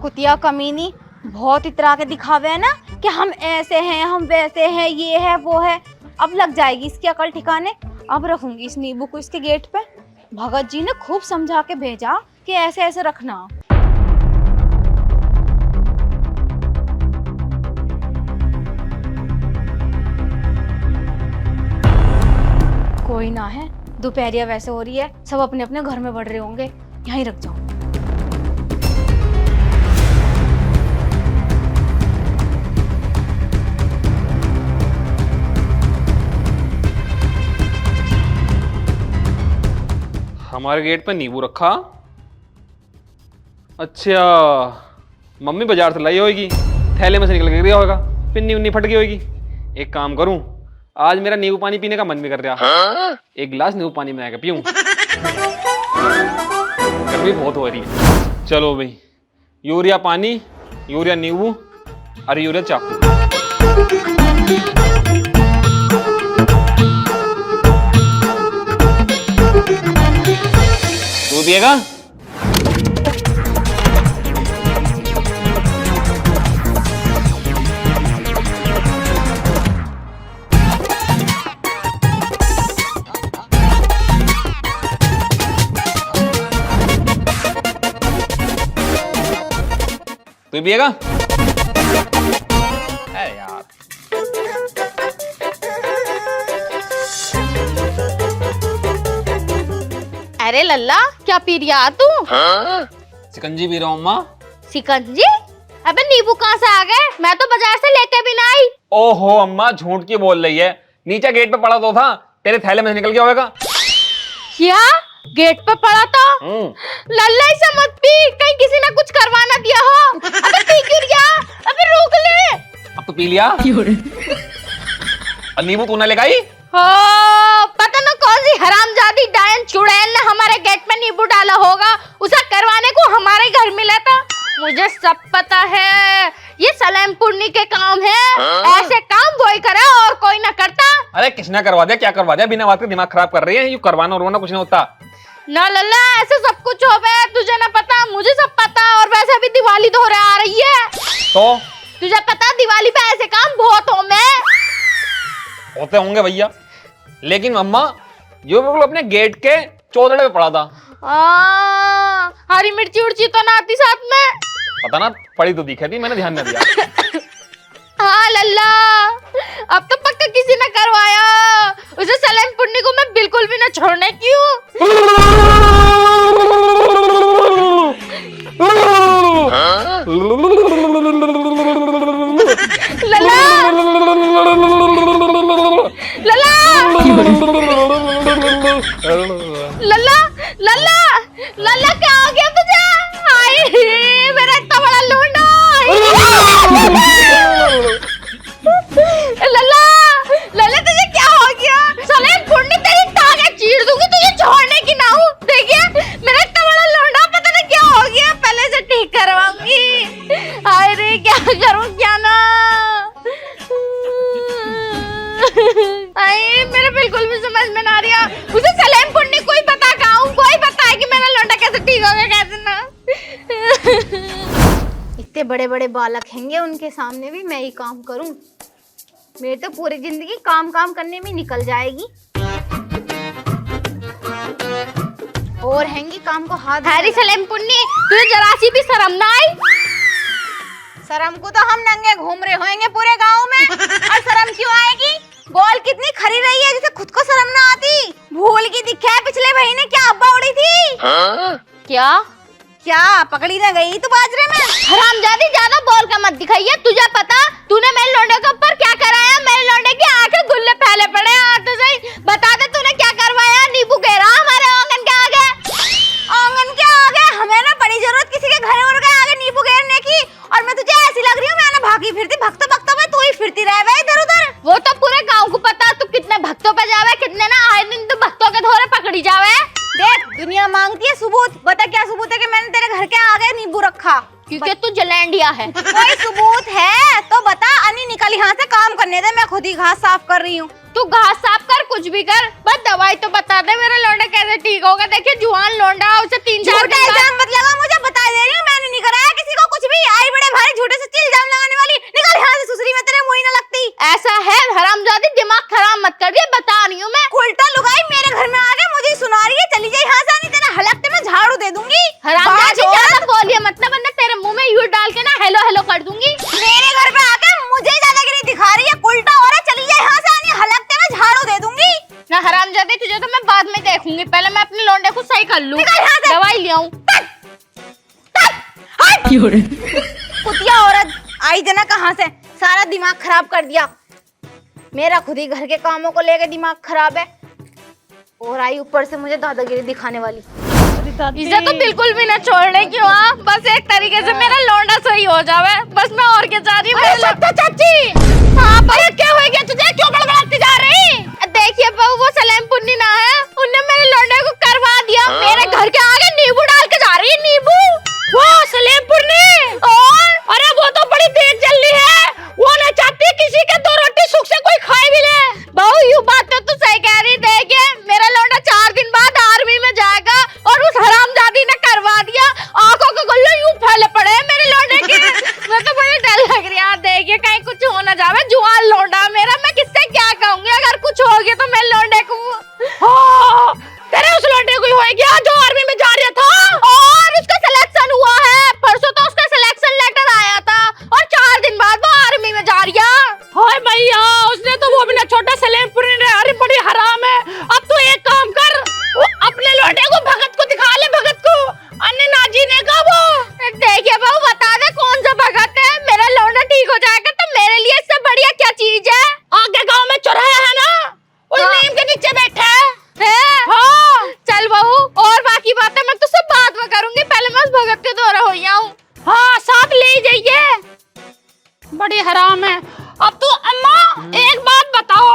कुतिया कमीनी, बहुत इतरा के दिखावे है ना कि हम ऐसे हैं, हम वैसे हैं, ये है वो है। अब लग जाएगी इसकी अकल ठिकाने। अब रखूंगी इस नींबू को इसके गेट पे। भगत जी ने खूब समझा के भेजा कि ऐसे ऐसे रखना। कोई ना है, दोपहरिया वैसे हो रही है, सब अपने अपने घर में बढ़ रहे होंगे, यहीं रख जाओ। हमारे गेट पे नींबू रखा। अच्छा, मम्मी बाजार से लाई होगी, थैले में से निकल गया होगा, पिन्नी उन्नी फट गई होगी। एक काम करूं, आज मेरा नींबू पानी पीने का मन भी कर रहा। एक गिलास नींबू पानी में आकर पीऊं। गर्मी बहुत हो रही है। चलो भाई, यूरिया पानी, यूरिया नींबू और यूरिया चाकू। तू पिएगा? तू पिएगा? अरे यार, अरे लल्ला, क्या पी रिया तू? शिकंजी पी रहा हूँ अम्मा। शिकंजी? अबे नींबू कहाँ से आ गए? मैं तो बाजार से लेके भी ना आई। ओहो अम्मा, झूठ की बोल रही है। नीचे गेट पे पड़ा तो था, तेरे थैले में से निकल गया होगा। क्या? गेट पे पड़ा था? लल्ला ऐसा मत पी, कहीं किसी ने कुछ करवा ना दिया हो। अबे पी क्यों रिया? अबे रोक ले। अब तो पी लिया। और नींबू तू ना लेके आई? पता ना कौन सी हरामजादी डायन चुड़ैल ने हमारे गेट में नींबू डाला होगा, उसे करवाने को हमारे घर मिला था। मुझे सब पता है, ये सलेम पुन्नी के काम है। ऐसे काम वही करे और कोई ना करता। अरे किसने करवा दिया, क्या करवा दिया? बिना बात के दिमाग खराब कर रही है। यू करवाना और रोना कुछ नहीं होता ना लल्ला, ऐसे सब कुछ हो गया, तुझे ना पता, मुझे सब पता। और वैसे भी दिवाली तो आ रही है, तो तुझे पता दिवाली पे ऐसे काम बहुत होते होंगे भैया, लेकिन अम्मा ये बिल्कुल अपने गेट के चौधड़े पे पड़ा था। हरी मिर्ची उर्ची तो ना आती साथ में? पता ना, पड़ी तो दिखी थी, मैंने ध्यान नहीं दिया। हाँ लल्ला, अब तो पक्का किसी ने करवाया। उसे सलेम पुन्नी को मैं बिल्कुल भी ना छोड़ने की हूँ। लल्ला, लल्ला, लल्ला, लल्ला क्या हो गया तुझे? हाय, मेरा इतना बड़ा लूंडा। लल्ला, लल्ला तुझे क्या हो गया? सलेम पुन्नी तेरी टांगें चीर दूंगी, तुझे छोड़ने की ना हूँ। देखिए मेरा इतना बड़ा लौंडा, पता नहीं क्या हो गया, पहले से ठीक करवाऊंगी। हाय रे, क्या करूँ क्या ना। हाय, मेरे बिल्कुल भी समझ में ना रहा। उसे सलेम पुन्नी कोई बता कहाँ हूँ, कोई बताए कि मेरा लौंडा कैसे ठीक हो गया, कैसे ना। इतने बड़े बड़े बालक हैंगे, उनके सामने भी मैं ही काम करूं। मेरी तो पूरी जिंदगी काम काम करने में निकल जाएगी। और हैंगी काम को हाथ। हैरी सलेम पुन्नी, तुझे जरा सी भी शर्म ना आई? शर्म को तो हम नंगे घूम रहे होंगे पूरे गांव में, और शर्म क्यों आएगी? बोल कितनी खरी रही है जिसे खुद को शर्म ना आती। भूल की दिखे पिछले महीने क्या अब्बा उड़ी थी। क्या पकड़ी ना गई तू बाजरे में? हरामजादी, ज्यादा बोल का मत दिखाइए। तुझे पता तूने मेरे लौंडे के ऊपर क्या कराया? मेरे लौंडे की आंखें गुल्ले फैले पड़े। तो सही बता दे तूने क्या करवाया? नींबू घेरा हमारे आंगन के आगे। आंगन के आगे हमें ना बड़ी जरूरत किसी के घर और के आगे नींबू घेरने की। और मैं तुझे ऐसी लग रही हूँ, मैं ना भागी फिरती भक्तों भक्तों में, तू ही फिरती रह गई इधर उधर। वो तो पूरे गाँव को पता तू कितने भक्तों पे जावे, कितने ना आए दिन तू भक्तों के धोरे पकड़ी जावे। देख दुनिया मांगती है सबूत, बता क्या सबूत है कि मैंने तेरे घर के आगे नींबू रखा? क्योंकि तू जलैंडिया है। कोई सबूत है तो बता। अनि निकल यहाँ से, काम करने दे, मैं खुद ही घास साफ कर रही हूँ। तू घास साफ कर, कुछ भी कर, बस दवाई तो बता दे मेरा लौंडा कैसे ठीक होगा। देखिए जुआन लौंडा, उसे 3-4 दिन बाद मत लगा, मुझे बता दे रही हूँ, मैंने नहीं कराया किसी कर लूं, दवाई ले आऊं। कुतिया औरत आई जना कहाँ से, सारा दिमाग खराब कर दिया मेरा। खुद ही घर के कामों को लेकर दिमाग खराब है और आई ऊपर से मुझे दादागिरी दिखाने वाली। इसे तो बिल्कुल भी ना छोड़ने की, वहाँ बस एक तरीके से मेरा लौंडा सही हो जावे, बस मैं और क्या चाह रही हूँ। चाची हाँ पर क्या हो गया तुझे, क्यों बड़बड़ाती जा रही? देखिए बहू, वो सलेम पुन्नी ना है, उनने मेरे लौंडे को करवा दिया। मेरे घर के आगे नींबू डाल के जा रही है, नींबू। वो सलेम पुन्नी, और अरे वो तो बड़ी तेज चल रही है, वो ना चाहती किसी के दो रोटी सुख से कोई खाए भी ले। बहू यू बात तो तू सही कह रही। देखिए मेरा लौंडा 4 दिन बाद आर्मी में जाएगा और उस हरामजादी ने करवा दिया। आंखों के गोले यूं फैले पड़े हैं मेरे लौंडे के। मैं तो बड़ी डर लग रही है। देखिए कहीं कुछ हो ना जावे, जुआन लौंडा मेरा, मैं किससे क्या कहूंगी अगर कुछ हो गया तो मेरे लौंडे को। हाँ, तेरे उस लौंडे को ही हो गया जो आर्मी में जा रहा था, और उसका सिलेक्शन हुआ है। परसों तो उसका सिलेक्शन लेटर आया था और 4 दिन बाद वो आर्मी में जा रही है। हाय भैया, उसने तो वो भी ना छोटा सलेमपुरी ने, अरे बड़ी हराम है। अब तू एक काम कर, वो अपने लौंडे को भगत को दिखा ले, भगत को। अन्य नाजी ने कहा वो। देखिए बहू बता दे कौन सा भगत है, मेरा लौंडा ठीक हो जाएगा तो मेरे लिए इससे बढ़िया क्या चीज है। आगे गांव में चौराहा है ना, उस नीम के नीचे बैठा है। हाँ चल बहू, और बाकी बातें मैं तुझसे बाद में करूंगी, पहले मैं उस भगत के दौरा हो आऊं। हाँ साथ ले जाइए, बड़ी हराम है। अब तू अम्मा एक बात बताओ,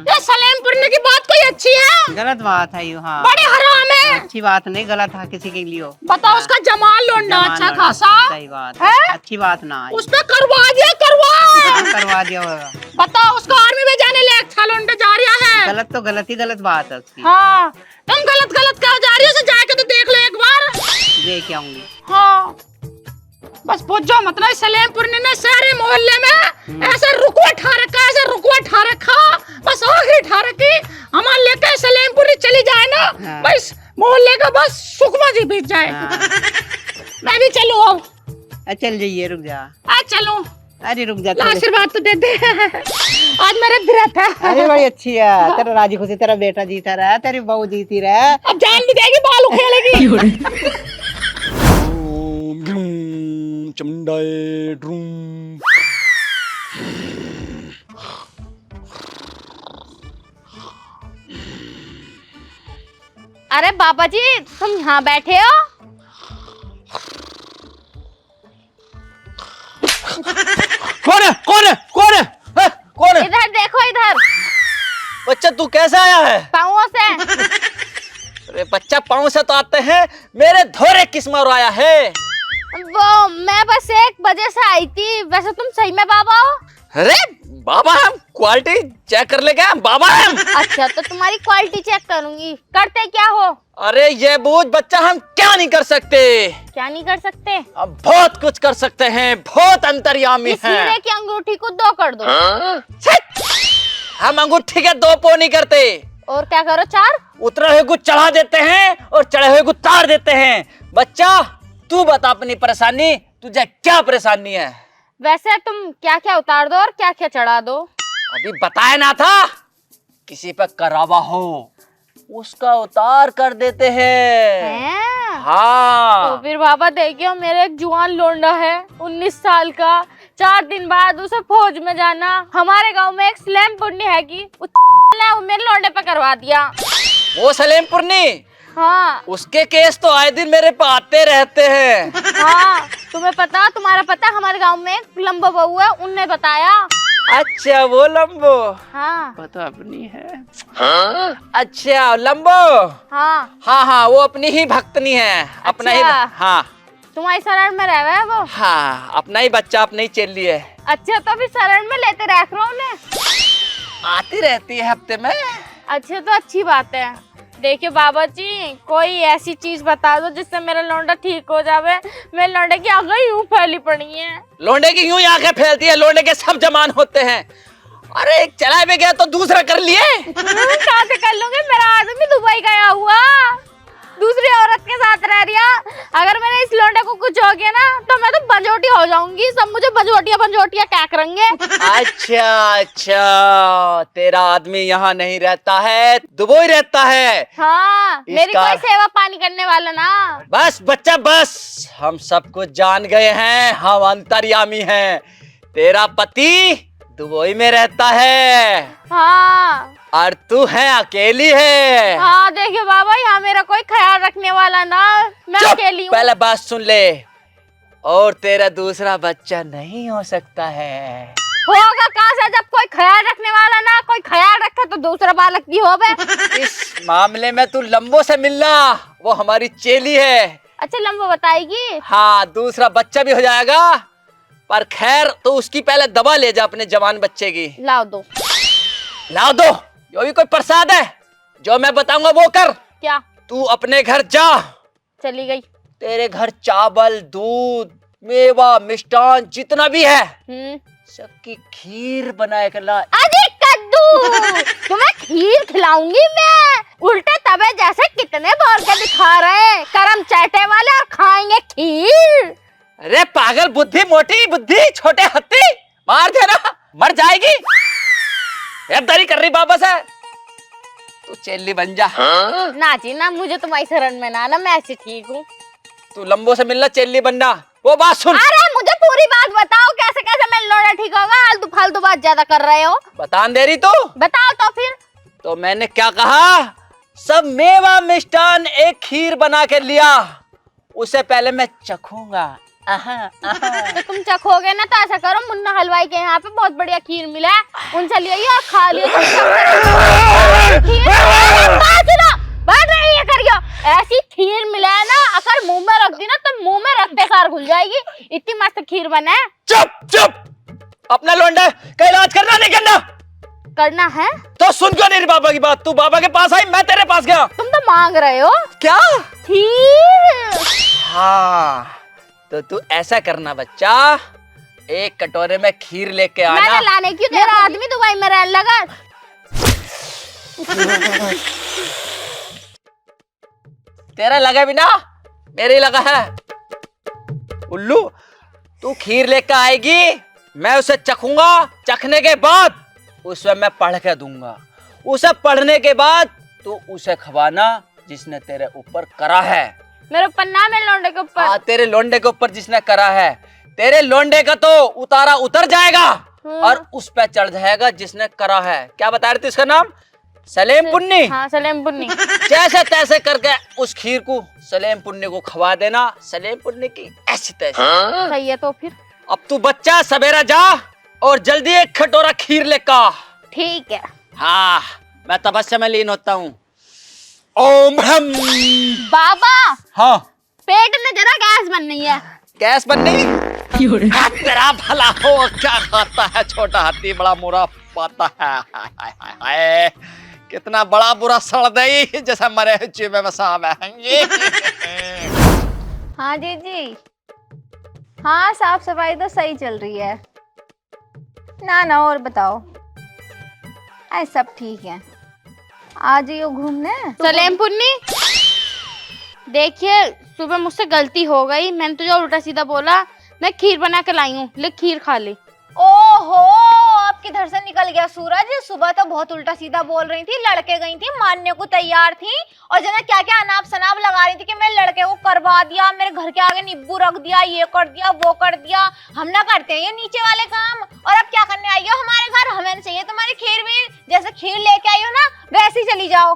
ये सलेमपुरी की बात कोई अच्छी है? गलत बात है यू। हाँ बड़ी हराम है, अच्छी बात नहीं, गलत है किसी के लिए। बताओ उसका जमाल लौंडा अच्छा खासा, सही बात है, अच्छी बात ना है। उस पे करवा दिया, करवा दिया होगा। बताओ उसको आर्मी में जाने ले अच्छा लौंडा जा रहा है। गलत तो गलत ही गलत बात है उसकी। हाँ तुम गलत गलत कहा जा रही हो, उसे जाके तो देख लो एक बार। देख आऊंगी। हाँ बस पहुंच जाओ, मतलब सलेमपुरी ने सारे मोहल्ले में ऐसा रुकवा ठा रखा, ऐसा रुकवा ठा रखा, बस आखिरी ठा रखी। हमारे लेकर सलेमपुरी चली जाए ना, हाँ। बस मोहल्ले का बस सुखमा जी बीत जाए। हाँ। मैं भी चलूं अब? चल जाइए, रुक जा। चलूं? अरे रुक जा, आशीर्वाद तो दे दे, आज मेरा व्रत है। अरे बड़ी अच्छी है, तेरा राजी खुशी, तेरा बेटा जीता रहा, तेरी बहू जीती रहा। अब जान भी देगी, बाल उखेलेगी। चमडाए ड्रूम। अरे बाबा जी तुम यहाँ बैठे हो? कौन है कौन है कौन है, है? कौन है? इधर देखो, इधर। बच्चा तू कैसे आया है? पाँवों से। अरे बच्चा पाँव से तो आते हैं, मेरे धोरे किस मारो आया है? वो मैं बस 1 बजे से आई थी। वैसे तुम सही में बाबा हो? अरे बाबा हम क्वालिटी चेक कर ले गए, बाबा हम। अच्छा तो तुम्हारी क्वालिटी चेक करूंगी। करते क्या हो? अरे ये बूझ बच्चा, हम क्या नहीं कर सकते? क्या नहीं कर सकते? अब बहुत कुछ कर सकते हैं, बहुत अंतर्यामी इस हैं। हीरे की अंगूठी को 2 कर दो। हम अंगूठी के 2 पो नहीं करते। और क्या करो 4? उतरे हुए को चढ़ा देते हैं और चढ़े हुए को तार देते हैं। बच्चा तू बता अपनी परेशानी, तुझे क्या परेशानी है? वैसे तुम क्या क्या उतार दो और क्या क्या चढ़ा दो? अभी बताया ना था, किसी पे करावा हो उसका उतार कर देते हैं। हाँ। तो फिर बाबा देखियो, मेरे एक जुआन लोंडा है 19 साल का, 4 दिन बाद उसे फौज में जाना। हमारे गांव में एक सलेम पुन्नी है कि मेरे लोंडे पे करवा दिया। वो सलेमपुरनी? हाँ। उसके केस तो आए दिन मेरे पे आते रहते हैं। हाँ तुम्हें पता, तुम्हारा पता, हमारे गांव में एक लंबो बहू है, उनने बताया। अच्छा वो लंबो? हाँ। पता अपनी है। हाँ? अच्छा लंबो? हाँ हाँ हाँ वो अपनी ही भक्तनी है, अपना ही। हाँ तुम्हारी शरण में रह है वो? हाँ अपना ही बच्चा, अपनी ही चेली है। अच्छा तो फिर शरण में लेते रख रहा उन्हें? आती रहती है हफ्ते में। अच्छा तो अच्छी बात है। देखिए बाबा जी, कोई ऐसी चीज बता दो जिससे मेरा लौंडा ठीक हो जावे। मेरे लौंडे की आंखें यूं फैली पड़ी हैं। लौंडे की यूं आंखें फैलती है, लौंडे के सब जमान होते हैं। अरे एक चला भी गया तो दूसरा कर लिए। कहाँ से कर लूंगे, मेरा आदमी दुबई गया हुआ। दूसरी औरत के साथ रह रही है। अगर मेरे इस लौंडे को कुछ हो गया ना तो मैं तो बंजोटी हो जाऊंगी, सब मुझे बंजोटिया क्या करेंगे। अच्छा, तेरा आदमी यहाँ नहीं रहता है, दुबई रहता है। हाँ, मेरी कोई सेवा पानी करने वाला ना। बस बच्चा बस, हम सब कुछ जान गए हैं, हम अंतर्यामी हैं। तेरा पति दुबई में रहता है। हाँ, और तू है अकेली है। हाँ देखिए बाबा, यहाँ मेरा कोई ख्याल रखने वाला ना, मैं अकेली हूँ। पहले बात सुन ले, और तेरा दूसरा बच्चा नहीं हो सकता है। होगा कहाँ से, जब कोई ख्याल रखने वाला ना, कोई ख्याल रखे तो दूसरा बालक भी होवे। इस मामले में तू लंबो से मिलना, वो हमारी चेली है। अच्छा, लंबो बताएगी। हाँ, दूसरा बच्चा भी हो जाएगा, पर खैर तो उसकी पहले दवा ले जा अपने जवान बच्चे की। लाओ दो। लाओ दो, यो भी कोई प्रसाद है? जो मैं बताऊंगा वो कर। क्या? तू अपने घर जा। चली गई। तेरे घर चावल, दूध, मेवा, मिष्टान जितना भी है सबकी खीर बनाए कर ला। अरे कद्दू, तुम्हें खीर खिलाऊंगी मैं। उल्टे तवे जैसे कितने बोल के दिखा रहे, करम चाटे वाले, और खाएंगे खीर। अरे पागल बुद्धि, मोटी बुद्धि, छोटे हत्ती, मार देना, मर जाएगी। दरी कर रही बाबा से, तू चेली बन जा। ना जी ना, मुझे तुम्हारी शरण में ना, मैं ऐसी ठीक हूँ। तू लंबो से मिलना, चेली बनना। वो बात सुन। अरे मुझे पूरी बात बताओ, कैसे कैसे मैं लौड़ा ठीक होगा? आलतू फालतू बात ज्यादा कर रहे हो। बतान दे रही तू? बताओ तो फिर। तो मैंने क्या कहा, सब मेवा मिष्टान एक खीर बना के लिया, उसे पहले मैं चखूंगा। तो तुम चखोगे ना, तो ऐसा करो, मुन्ना हलवाई के यहाँ पे बहुत बढ़िया खीर मिला है, उनसे ले आइए और खा लियो। ऐसी खीर मिला है ना, अगर मुंह में रख दी ना तो मुंह में रखते सार घुल जाएगी, इतनी मस्त खीर बना है। चुप, अपना लौंडा का इलाज करना नहीं करना? करना है तो सुन क्यों नहीं बाबा की बात? तू बाबा के पास आई, मैं तेरे पास गया। तुम तो मांग रहे हो क्या? खीर। हाँ, तो तू ऐसा करना बच्चा, एक कटोरे में खीर लेके आना। मैंने लाने क्यों, तेरा आदमी दुबई में रहने लगा। तेरा लगा भी ना, मेरे ही लगा है। उल्लू, तू खीर लेकर आएगी, मैं उसे चखूंगा, चखने के बाद उसे मैं पढ़ के दूंगा, उसे पढ़ने के बाद तू उसे खवाना जिसने तेरे ऊपर करा है। मेरे ऊपर ना, मेरे लौंडे के ऊपर। हाँ, तेरे लोंडे के ऊपर जिसने करा है, तेरे लोंडे का तो उतारा उतर जाएगा और उस पे चढ़ जाएगा जिसने करा है। क्या बता रहे थे इसका नाम? सलेम पुन्नी। हाँ, सलेम पुन्नी। जैसे तैसे करके उस खीर को सलेम पुन्नी को खवा देना, सलेम पुन्नी की ऐसी तैसे। सही है, तो फिर अब तू बच्चा सवेरा जा और जल्दी एक कटोरा खीर लेकर। ठीक है। हाँ, मैं तपस्या में लीन होता हूँ। ओम हम। बाबा, हाँ, पेट में जरा गैस बननी है। गैस बननी? तेरा भला हो, क्या खाता है छोटा हाथी, बड़ा मुरा पाता है। हाय हाय हाय हाय, कितना बड़ा बुरा सड़ दई, जैसा मरे चूहे में सांप है। हाँ जी, हाँ साफ सफाई तो सही चल रही है ना, और बताओ। ऐ सब ठीक है, आ जाइयो घूमने। सलेम पुन्नी, देखिए सुबह मुझसे गलती हो गई, मैंने तुझे उल्टा सीधा बोला, मैं खीर बना के लाई हूँ, ले खीर खा ले। ओहो, अब किधर से निकल गया सूरज? सुबह तो बहुत उल्टा सीधा बोल रही थी, लड़के गई थी, मानने को तैयार थी, और जना क्या क्या अनाप शनाप लगा रही थी कि मैं लड़के को करवा दिया, मेरे घर के आगे नींबू रख दिया, ये कर दिया, वो कर दिया। हम ना करते हैं ये नीचे वाले काम, और अब क्या करने आई हो हमारे घर? हमें चाहिए तुम्हारी खीर भी, जैसे खीर लेके आई हो ना वैसे ही चली जाओ।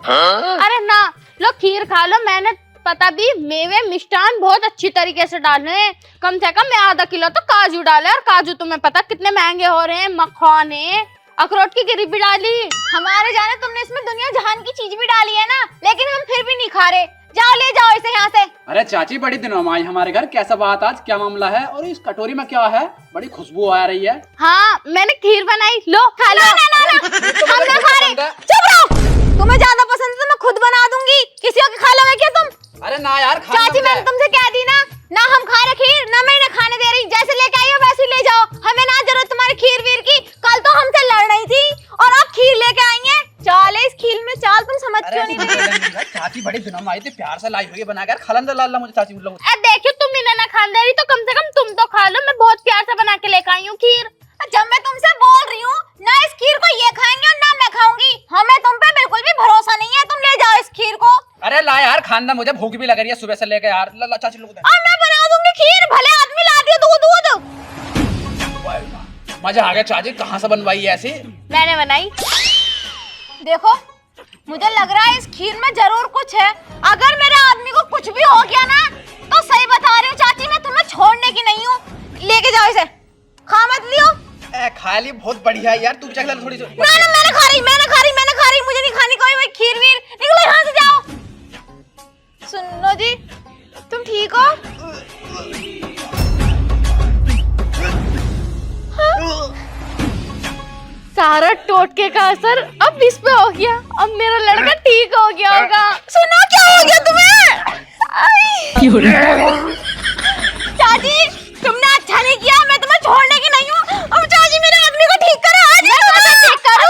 अरे ना, लो खीर खा लो, मैंने पता भी मेवे मिष्टान बहुत अच्छी तरीके से डाले हैं, कम से कम मैं आधा किलो तो काजू डाले, और काजू तुम्हें पता कितने महंगे हो रहे हैं, मखाने, अखरोट की गिरी भी डाली। हमारे जाने तुमने इसमें दुनिया जहान की चीज भी डाली है ना, लेकिन हम फिर भी नहीं खा रहे। जाओ, ले जाओ इसे यहाँ से। अरे चाची, बड़ी दिनों में आई हमारे घर, कैसा बात आज, क्या मामला है? और इस कटोरी में क्या है? बड़ी खुशबू आ रही है। हाँ, मैंने खीर बनाई, लो खा लो। हम ना खा रहे, चुप रहो। तुम्हें ज्यादा पसंद है तो मैं खुद बना दूंगी, किसी और के खा लोगे क्या तुम? अरे ना यार, चाची मैंने तुमसे कह दी ना हम खा रहे खीर, ना मैं इन्हें खाने दे रही, जैसे लेके आई हो वैसे ले जाओ, हमें ना जरूरत तुम्हारी खीर वीर की। कल तो हमसे लड़ रही थी और अब खीर लेके आई है। चाल है इस खीर में, चाल तुम समझ क्यों नहीं रही? चाची बड़ी दिनों में आई थी, प्यार से लाई हुई बनाकर खलन ला मुझे चाची लोग। देखियो तुम इन्हें ना खान दे रही तो कम से कम तुम तो खा लो, मैं बहुत प्यार से बना के लेकर आई हूँ खीर। जब मैं तुमसे बोल रही हूँ ना इस खीर को ये खाएंगे और ना मैं खाऊंगी, हमें तुम पे बिल्कुल भी भरोसा नहीं है, तुम ले जाओ इस खीर को। अरे ला यार खानदा, मुझे भूख भी लग रही है सुबह से लेके यार। ला चाची लोग और मैं बना दूंगी खीर, भले आदमी ला दियो दूध दूध। मजा आ गया चाची, कहाँ से बनवाई है ऐसी? मैंने बनाई। देखो मुझे लग रहा है इस खीर में जरूर कुछ है, अगर मेरे आदमी को कुछ भी हो गया ना तो सही बता रही हूँ चाची, मैं तुम्हें छोड़ने की नहीं हूँ, लेके जाओ इसे, खा मत लियो। खा ली, बहुत बढ़िया है यार, तू चख ले थोड़ी सी। ना मैंने खा रही, मुझे नहीं खानी कोई वही खीर वीर, निकलो यहाँ से जाओ। सुनो जी, तुम ठीक हो? सारा टोटके का असर अब इस पे हो गया, अब मेरा लड़का ठीक हो गया होगा। सुनो क्या हो गया तुम्हें? चाची तुमने अच्छा नहीं किया, मैं तुम्हें छोड़ने की नहीं हूँ। अब चाची मेरे आदमी को ठीक करो। ठीक करो।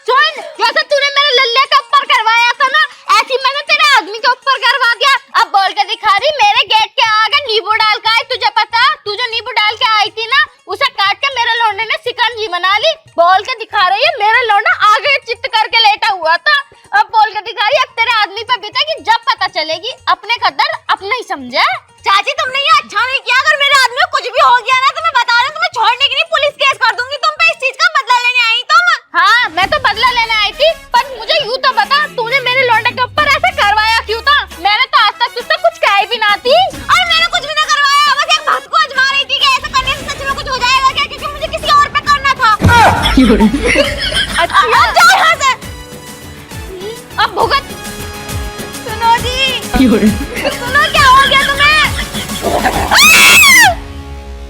सुन, जैसे तूने मेरे लल्ले के ऊपर करवाया था ना, ऐसी मैंने तेरे आदमी के ऊपर करवा दिया। अब बोल के दिखा रही, मेरे गेट के आगे नींबू डाल के आई, तुझे पता? तू जो नींबू डाल के आई थी ना, उसे काट के मेरे लौंडे ने शिकंजी बना ली। बोल के दिखा रही है मेरा लौंडा आगे चित्त करके लेटा हुआ था, अब बोल के दिखा रही है अब तेरे आदमी पे बीतेगी, जब पता चलेगी अपने का दर्द अपना ही समझे। चाची तुमने ये अच्छा नहीं किया, अगर मेरे आदमी को कुछ भी हो गया ना तो मैं बता रही हूँ तुम्हें छोड़ने की नहीं, पुलिस केस कर दूंगी तुम पे, इस चीज का बदला लेने आई तुम। हाँ मैं तो बदला लेने आई थी, पर मुझे यूँ तो बता तूने मेरे लौंडे के ऊपर ऐसा करवाया क्यों था? मैंने तो आज तक तुझसे कुछ कहा भी ना थी। और मैंने कुछ भी ना करवाया, बस एक बात को आजमा रही थी कि ऐसा करने से सच में कुछ हो जाएगा क्या, क्योंकि मुझे किसी और पे करना था। अच्छा अब जाओ यहाँ से, अब भुगत। सुनो जी, सुनो क्या हो गया तुम्हें?